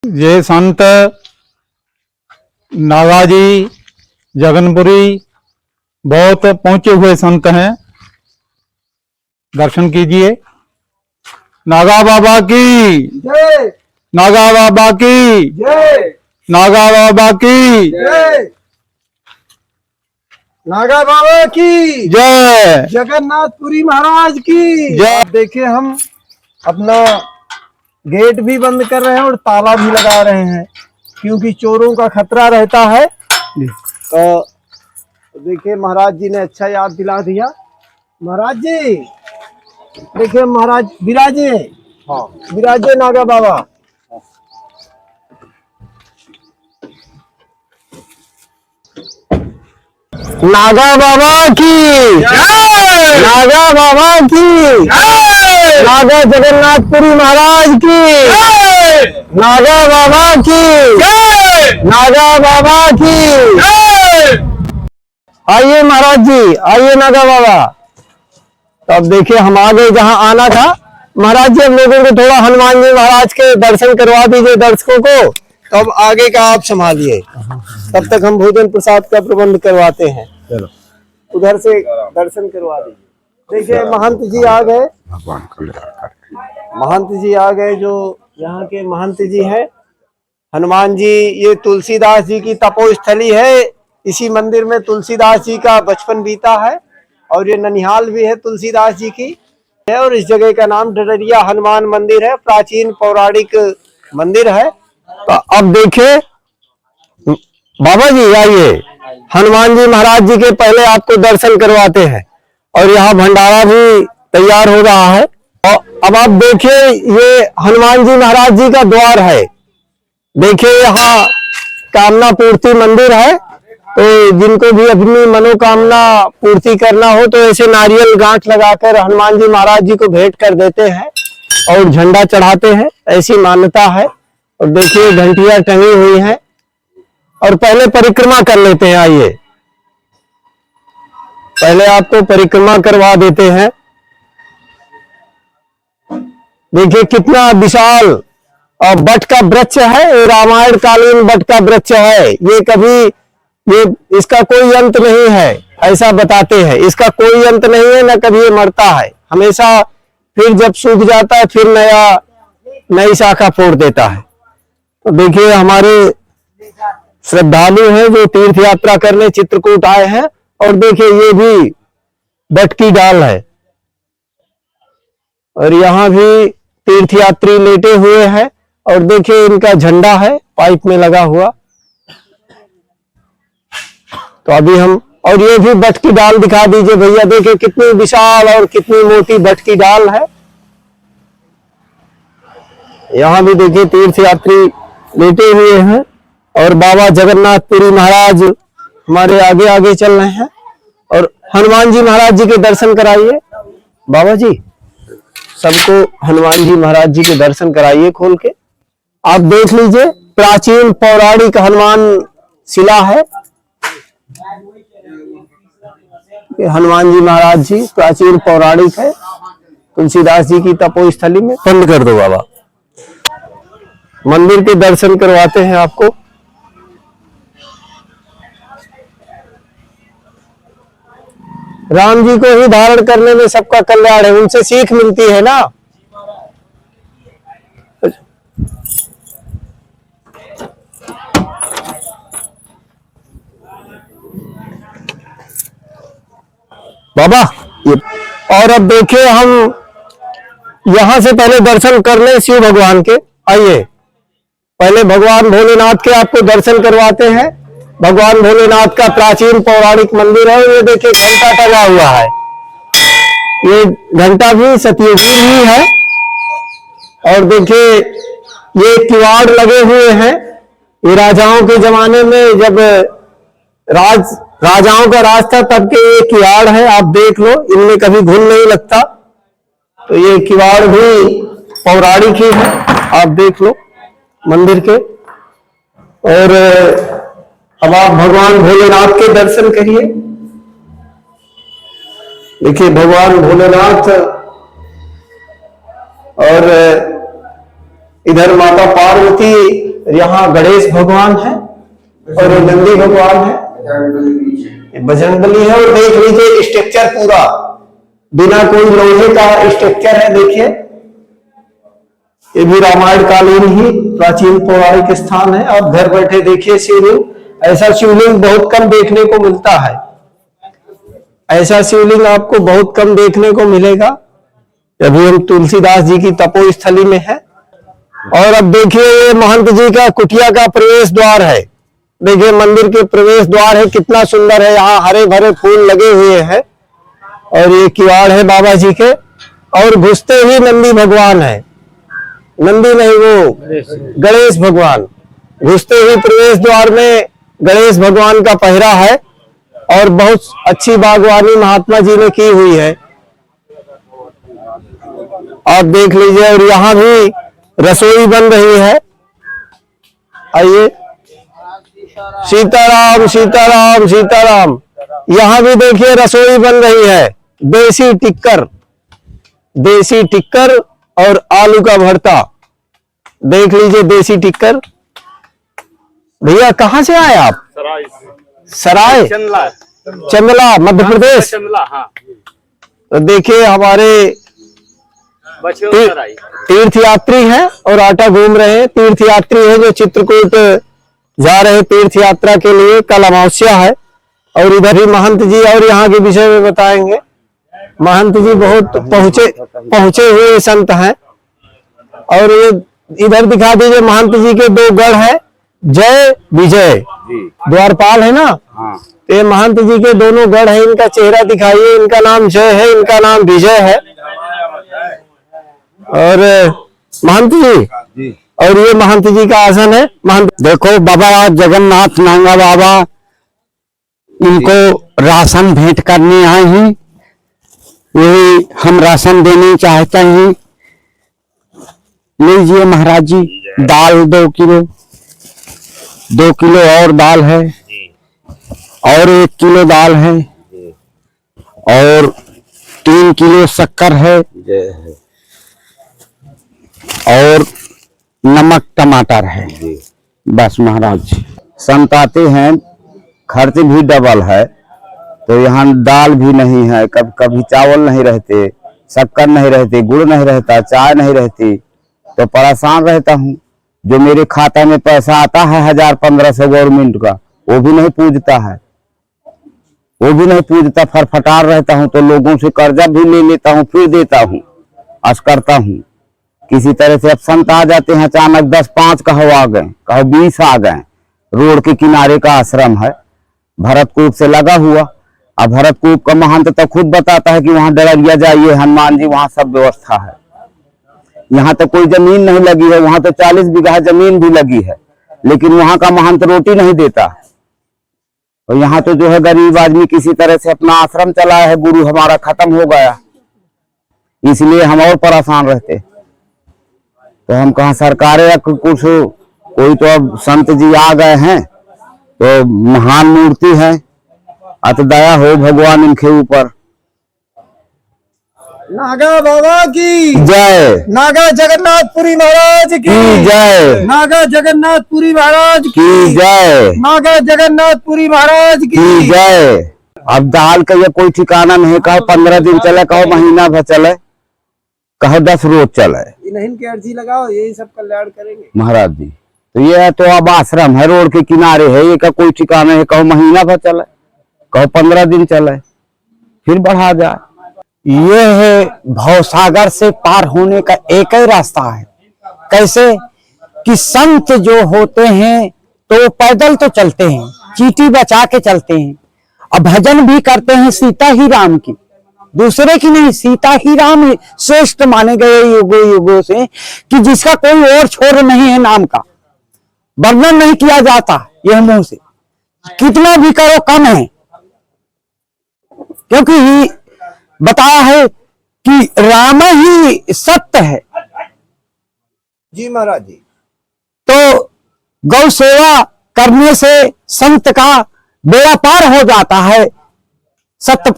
ये संत नागाजी जगनपुरी बहुत पहुंचे हुए संत हैं, दर्शन कीजिए। नागा बाबा की जय, नागा बाबा की जय, नागा बाबा की जय, नागा बाबा की जय, जगन्नाथपुरी महाराज की जय। अब देखिए हम अपना गेट भी बंद कर रहे हैं और ताला भी लगा रहे हैं क्योंकि चोरों का खतरा रहता है। तो देखिए महाराज जी ने अच्छा याद दिला दिया। महाराज जी देखिए, महाराज विराजे। हाँ, विराजे नागा बाबा। नागा बाबा की जय, नागा बाबा की जय, नागा जगन्नाथपुरी महाराज की जय, नागा बाबा की जय, नागा बाबा की। जय। आइए महाराज जी, आइए नागा बाबा। तो अब देखिए हम आ गए जहाँ आना था। महाराज जी हम लोगों को थोड़ा हनुमान जी महाराज के दर्शन करवा दीजिए दर्शकों को। तो अब आगे का आप संभालिए, तब तक हम भोजन प्रसाद का प्रबंध करवाते हैं। चलो, उधर से दर्शन करवा दीजिए। देखिए महंत जी आ गए, भगवान कल्याण करे। महंत जी आ गए जो यहाँ के महंत जी हैं। हनुमान जी, ये तुलसीदास जी की तपोस्थली है। इसी मंदिर में तुलसीदास जी का बचपन बीता है और ये ननिहाल भी है तुलसीदास जी की है। और इस जगह का नाम डडरिया हनुमान मंदिर है, प्राचीन पौराणिक मंदिर है। तो अब देखिए बाबा जी आइए, हनुमान जी महाराज जी के पहले आपको दर्शन करवाते हैं और यहाँ भंडारा भी तैयार हो रहा है। और अब आप देखिए ये हनुमान जी महाराज जी का द्वार है। देखिए यहाँ कामना पूर्ति मंदिर है, तो जिनको भी अपनी मनोकामना पूर्ति करना हो तो ऐसे नारियल गांठ लगाकर हनुमान जी महाराज जी को भेंट कर देते हैं और झंडा चढ़ाते हैं, ऐसी मान्यता है। और देखिए घंटियां टंगी हुई हैं और पहले परिक्रमा कर लेते हैं। आइए पहले आपको परिक्रमा करवा देते हैं। देखिए कितना विशाल और बट का वृक्ष है, ये रामायण कालीन बट का वृक्ष है। ये कभी ये इसका कोई अंत नहीं है, ऐसा बताते हैं। इसका कोई अंत नहीं है, न कभी ये मरता है, हमेशा फिर जब सूख जाता है फिर नई शाखा फोड़ देता है। तो देखिए हमारे श्रद्धालु हैं जो तीर्थ यात्रा करने चित्रकूट आए हैं। और देखिए ये भी बट की डाल है और यहाँ भी तीर्थयात्री लेटे हुए हैं। और देखिए इनका झंडा है पाइप में लगा हुआ। तो अभी हम, और ये भी बट की डाल दिखा दीजिए भैया। देखिए कितनी विशाल और कितनी मोटी बट की डाल है। यहाँ भी देखिए तीर्थयात्री लेटे हुए हैं और बाबा जगन्नाथपुरी महाराज हमारे आगे आगे चल रहे हैं। और हनुमान जी महाराज जी के दर्शन कराइए बाबा जी, सबको हनुमान जी महाराज जी के दर्शन कराइए खोल के। आप देख लीजिए प्राचीन पौराणिक हनुमान शिला है। हनुमान जी महाराज जी प्राचीन पौराणिक है, तुलसीदास जी की तपोस्थली में। बंद कर दो बाबा, मंदिर के दर्शन करवाते हैं आपको। राम जी को ही धारण करने में सबका कल्याण है, उनसे सीख मिलती है ना। बाबा ये, और अब देखिए हम यहां से पहले दर्शन कर ले शिव भगवान के। आइए पहले भगवान भोलेनाथ के आपको दर्शन करवाते हैं। भगवान भोलेनाथ का प्राचीन पौराणिक मंदिर है। ये देखिए घंटा टंगा हुआ है, ये घंटा भी सतयुगी ही है। और देखिए ये किवाड़ लगे हुए हैं। ये राजाओं के जमाने में जब राजाओं का राज था तब के ये किवाड़ है, आप देख लो, इनमें कभी घुन नहीं लगता। तो ये किवाड़ भी पौराणिक ही है, आप देख लो मंदिर के। और अब आप भगवान भोलेनाथ के दर्शन करिए। देखिए भगवान भोलेनाथ और इधर माता पार्वती यहाँ गणेश भगवान है और ये नंदी भगवान है, ये बजरंगबली है। और देख लीजिए स्ट्रक्चर पूरा बिना कोई लोहे का स्ट्रक्चर है। देखिए ये भी रामायण कालीन ही प्राचीन पौराणिक स्थान है। आप घर बैठे देखिए शिवलिंग, ऐसा शिवलिंग बहुत कम देखने को मिलता है। ऐसा शिवलिंग आपको बहुत कम देखने को मिलेगा। अभी हम तुलसीदास जी की तपोस्थली में है। और अब देखिए ये महंत जी का कुटिया का प्रवेश द्वार है। देखिए मंदिर के प्रवेश द्वार है, कितना सुंदर है। यहाँ हरे भरे फूल लगे हुए हैं और ये किवाड़ है बाबा जी के। और घुसते ही नंदी भगवान है, नंदी नहीं वो गणेश भगवान। घुसते ही प्रवेश द्वार में गणेश भगवान का पहरा है और बहुत अच्छी बागवानी महात्मा जी ने की हुई है। आप देख लीजिए। और यहाँ भी रसोई बन रही है। आइए, सीताराम सीताराम सीताराम। यहाँ भी देखिए रसोई बन रही है। देसी टिक्कर और आलू का भरता। देख लीजिए देसी टिक्कर। भैया कहाँ से आए आप? सराय चंदला मध्य प्रदेश। हाँ। तो देखिए हमारे तीर्थ यात्री हैं और आटा घूम रहे हैं। तीर्थ यात्री है जो चित्रकूट जा रहे हैं तीर्थ यात्रा के लिए। कल अमावस्या है। और इधर ही महंत जी और यहाँ के विषय में बताएंगे। महंत जी बहुत पहुंचे हुए संत हैं। और ये इधर दिखा दीजिए महंत जी के दो गढ़ है, जय विजय। द्वारपाल है ना। हाँ। ये महंत जी के दोनों गढ़ है। इनका चेहरा दिखाइए। इनका नाम जय है, इनका नाम विजय है। और महंत जी और ये महंत जी का आसन है। महंत देखो बाबा जगन्नाथ नांगा बाबा, इनको राशन भेंट करने आए हैं। यही हम राशन देने चाहते हैं। लीजिए महाराज जी, दाल 2 किलो, 2 किलो और दाल है और 1 किलो दाल है और 3 किलो शक्कर है और नमक टमाटर है। बस महाराज जी। संत आते हैं, खर्च भी डबल है। तो यहाँ दाल भी नहीं है, कभी चावल नहीं रहते, शक्कर नहीं रहती, गुड़ नहीं रहता, चाय नहीं रहती, तो परेशान रहता हूँ। जो मेरे खाता में पैसा आता है 1000-1500 गवर्नमेंट का, वो भी नहीं पूछता है, वो भी नहीं पूछता। फरफटार रहता हूँ। तो लोगों से कर्जा भी ले लेता हूँ, फिर देता हूँ, अस करता हूँ। किसी तरह से अब संत आ जाते हैं अचानक, 10-5 कहो आ गए, कहो 20 आ गए। रोड के किनारे का आश्रम है, भरतकूप से लगा हुआ। अब भरतकूप का महंत तो खुद बताता है कि वहां डररिया जाइए, हनुमान जी, वहां सब व्यवस्था है। यहाँ तो कोई जमीन नहीं लगी है, वहां तो 40 बीघा जमीन भी लगी है, लेकिन वहां का महंत रोटी नहीं देता। और यहाँ तो जो है गरीब आदमी किसी तरह से अपना आश्रम चलाया है। गुरु हमारा खत्म हो गया, इसलिए हम और परेशान रहते। तो हम कहा सरकारें कुछ, कोई तो अब संत जी आ गए हैं तो महान मूर्ति है, अत दया हो भगवान इनके ऊपर। नागा बाबा की जय, नागा जगन्नाथपुरी महाराज की जय, नागा जगन्नाथपुरी महाराज की जय, नागा जगन्नाथपुरी महाराज की जय। अब दाल का ये कोई ठिकाना नहीं, कहो 15 दिन चले, कहो महीना भर चले, कहो 10 रोज चले। इन्हीं की अर्जी लगाओ, यही सब कल्याण करेंगे महाराज जी। तो ये तो अब आश्रम है, रोड के किनारे है, ये का कोई ठिकाना है, कहो महीना भर चले, कहो 15 दिन चले, फिर बढ़ा जाए। ये है भवसागर से पार होने का एक ही रास्ता है। कैसे कि संत जो होते हैं तो पैदल तो चलते हैं, चीटी बचा के चलते हैं, और भजन भी करते हैं सीता ही राम की, दूसरे की नहीं। सीता ही राम श्रेष्ठ माने गए युगों युगों से, कि जिसका कोई और छोर नहीं है, नाम का वर्णन नहीं किया जाता यह मुंह से। कितना भी करो कम है, क्योंकि बताया है कि राम ही सत्य है। जी महाराज जी। तो गौ सेवा करने से संत का बेड़ा पार हो जाता है। सत्य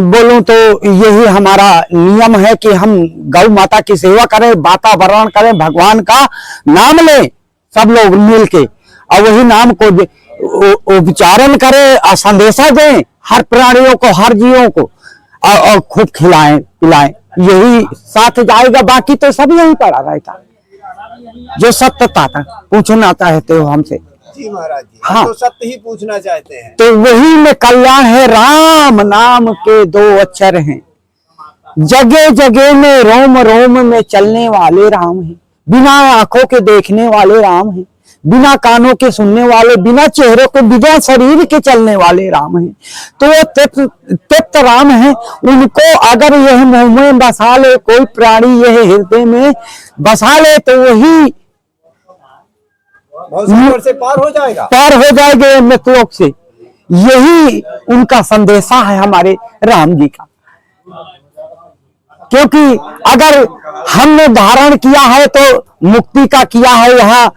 बोलूं तो यही हमारा नियम है कि हम गौ माता की सेवा करें, वातावरण करें, भगवान का नाम लें, सब लोग मिल के, और वही नाम को उच्चारण करे और संदेशा दें हर प्राणियों को, हर जीवों को, और खूब खिलाएं पिलाएं, यही साथ जाएगा। बाकी तो सब यही पड़ा रहता। जो सत्यता था पूछना चाहते हो हमसे? जी महाराज जी, हाँ। हम तो सत्य ही पूछना चाहते हैं। तो वही में कल्याण है। राम नाम के 2 अक्षर हैं, जगह जगह में रोम रोम में चलने वाले राम हैं, बिना आंखों के देखने वाले राम हैं, बिना कानों के सुनने वाले, बिना चेहरों के, बिना शरीर के चलने वाले राम हैं। तो वो तृप्त राम हैं। उनको अगर यह मुंह में बसा ले कोई प्राणी, यह हृदय में बसा ले, तो वही भवसागर से पार हो जाएगा, पार हो जाएंगे मृत्युलोक से। यही उनका संदेशा है हमारे राम जी का। क्योंकि अगर हमने धारण किया है तो मुक्ति का किया है। यहाँ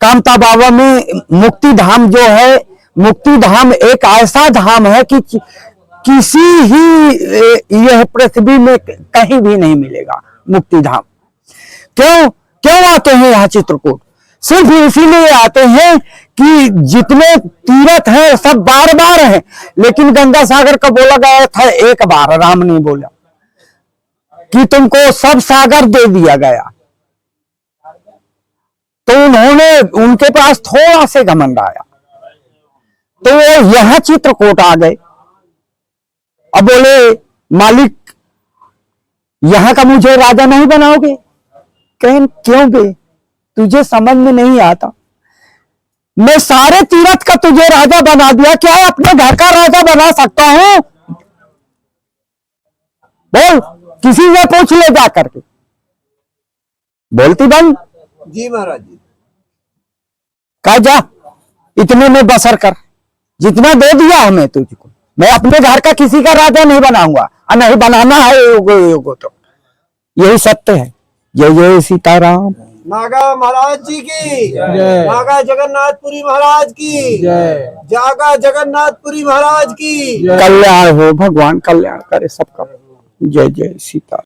कामता बाबा में मुक्ति धाम जो है, मुक्ति धाम एक ऐसा धाम है कि किसी ही यह पृथ्वी में कहीं भी नहीं मिलेगा मुक्ति धाम। क्यों आते हैं यहाँ चित्रकूट? सिर्फ इसीलिए आते हैं कि जितने तीर्थ हैं सब बार बार हैं, लेकिन गंगा सागर का बोला गया था एक बार, राम ने बोला कि तुमको सब सागर दे दिया गया। तो उन्होंने, उनके पास थोड़ा से घमंड आया, तो वो यहां चित्रकूट आ गए। अब बोले मालिक यहां का मुझे राजा नहीं बनाओगे? कहें क्यों बे, तुझे समझ में नहीं आता? मैं सारे तीर्थ का तुझे राजा बना दिया, क्या अपने घर का राजा बना सकता हूं? बोल, किसी से पूछ ले जा करके। बोलती बंद। जी महाराज जी, कह जा इतने में बसर कर, जितना दे दिया हमें तुझको। मैं अपने घर का किसी का राजा नहीं बनाऊंगा, और नहीं बनाना है योगो तो यही सत्य है। जय जय सीताराम। नागा महाराज जी की जय। नागा जगन्नाथपुरी महाराज की जय। जागा जगन्नाथपुरी महाराज की कल्याण हो, भगवान कल्याण करे सबका। जय जय सीता।